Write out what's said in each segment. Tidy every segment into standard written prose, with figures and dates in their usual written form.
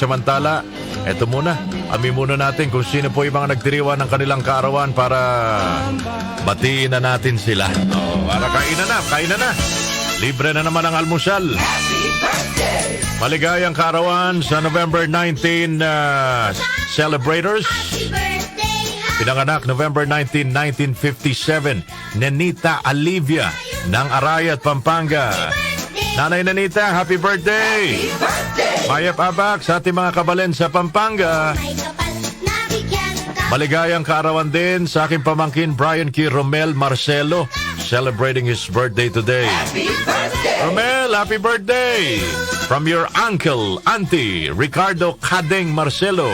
Samantala, eto muna. Amin muna natin kung sino po yung mga nagdiriwan ng kanilang kaarawan para batiin na natin sila. Para kainan na. Libre na naman ang almusal. Maligayang kaarawan sa November 19 celebrators. Pinanganak November 19, 1957, Nenita Alivia ng Arayat, Pampanga. Nanay Nenita, happy birthday! Mayap abak sa ating mga kabalen sa Pampanga. Maligayang kaarawan din sa aking pamangkin Brian K. Romel Marcelo, celebrating his birthday today. Romel, happy birthday! From your uncle, auntie, Ricardo Cadeng Marcelo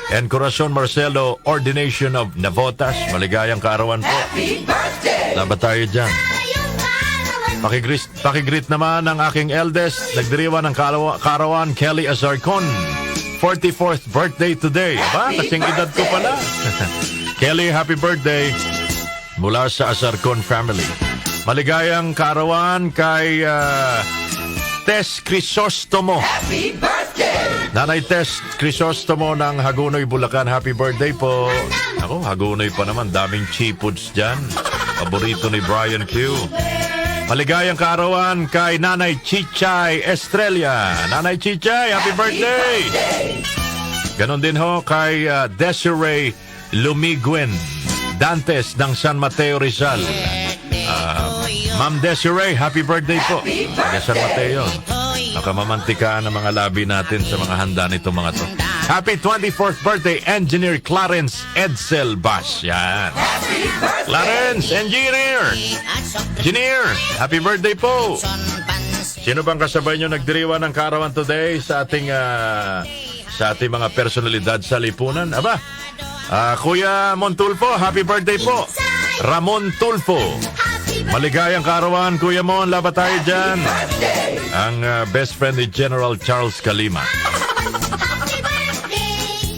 and Corazon Marcelo, Ordination of Navotas. Maligayang kaarawan po. Labat tayo dyan. Pakigreet naman ang aking eldest, nagdiriwan ng kaarawan, Kelly Azarcon. 44th birthday today. Aba, kasing edad ko pala. Kelly, happy birthday mula sa Azarcon family. Maligayang kaarawan kay Tess Crisostomo. Happy birthday! Nanay Tess Crisostomo ng Hagunoy, Bulacan. Happy birthday po. Ako, Hagunoy pa naman. Daming cheapoods dyan. Paborito ni Brian Q. Maligayang kaarawan kay Nanay Chichay Estrella. Nanay Chichay, happy birthday! Ganon din ho kay Desiree Lumiguen Dantes ng San Mateo, Rizal. Ma'am Desiree, happy birthday po. Taga San Mateo. Nakamamantikaan ang mga labi natin sa mga handa nito mga to. Happy 24th birthday, Engineer Clarence Edsel Bas. Yan. Clarence, Engineer, happy birthday po. Sino bang kasabay nyo nagdiriwan ng kaarawan today sa ating mga personalidad sa lipunan? Aba, Kuya Montulfo, happy birthday po. Ramon Tulfo. Maligayang kaarawan, Kuya Mon, labat tayo dyan. Ang best friend ni General Charles Calima.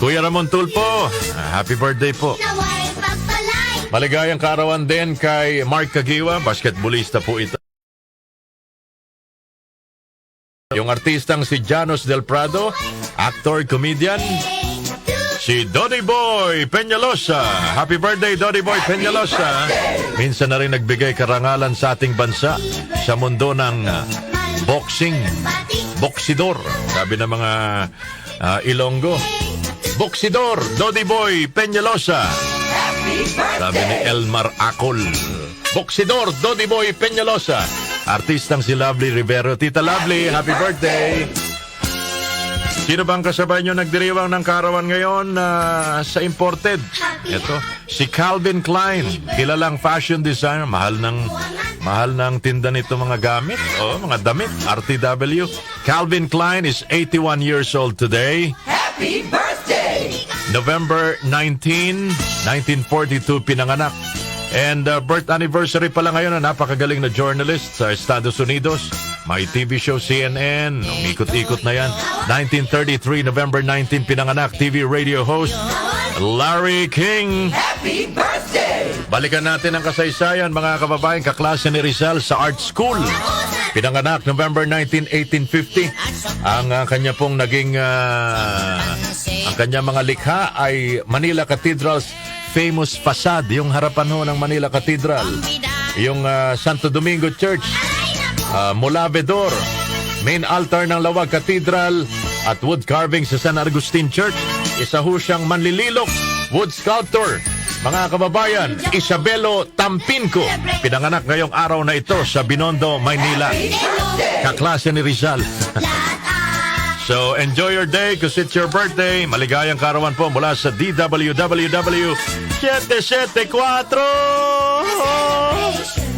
Kuya Ramon Tulfo, happy birthday po. Maligayang kaarawan din kay Mark Cagiwa, basketballista po ito. Yung artistang si Janos Del Prado, actor, comedian. Si Dodi Boy Peñalosa. Happy birthday, Dodi Boy Peñalosa. Minsan na rin nagbigay karangalan sa ating bansa sa mundo ng boxing. Boksidor, sabi ng mga Ilonggo. Boksidor, Dodi Boy Peñalosa. Sabi ni Elmar Acol. Boksidor, Dodi Boy Peñalosa. Artistang si Lovely Rivero. Tita Lovely, happy birthday. Sino bang kasabay nyo nagdiriwang ng kaarawan ngayon sa imported? Ito, si Calvin Klein, kilalang fashion designer, mahal ng tinda nito mga gamit, mga damit, RTW. Calvin Klein is 81 years old today. Happy birthday! November 19, 1942 pinanganak. And birth anniversary pala ngayon na napakagaling na journalist sa Estados Unidos. May TV show CNN, umikot-ikot na yan. 1933, November 19, pinanganak, TV radio host, Larry King. Happy birthday! Balikan natin ang kasaysayan, mga kababayan, kaklase ni Rizal sa art school. Pinanganak, November 19, 1850. Ang kanya pong naging, ang kanya mga likha ay Manila Cathedral's famous facade, yung harapan ho ng Manila Cathedral. Yung Santo Domingo Church, Mulavedor, main altar ng Lawag Cathedral at wood carving sa San Agustin Church. Isa ho siyang manlililok, wood sculptor. Mga kababayan, Isabelo Tampinco, pinanganak ngayong araw na ito sa Binondo, Maynila. Kaklase ni Rizal. So, enjoy your day because it's your birthday. Maligayang kaarawan po mula sa DWWW 774.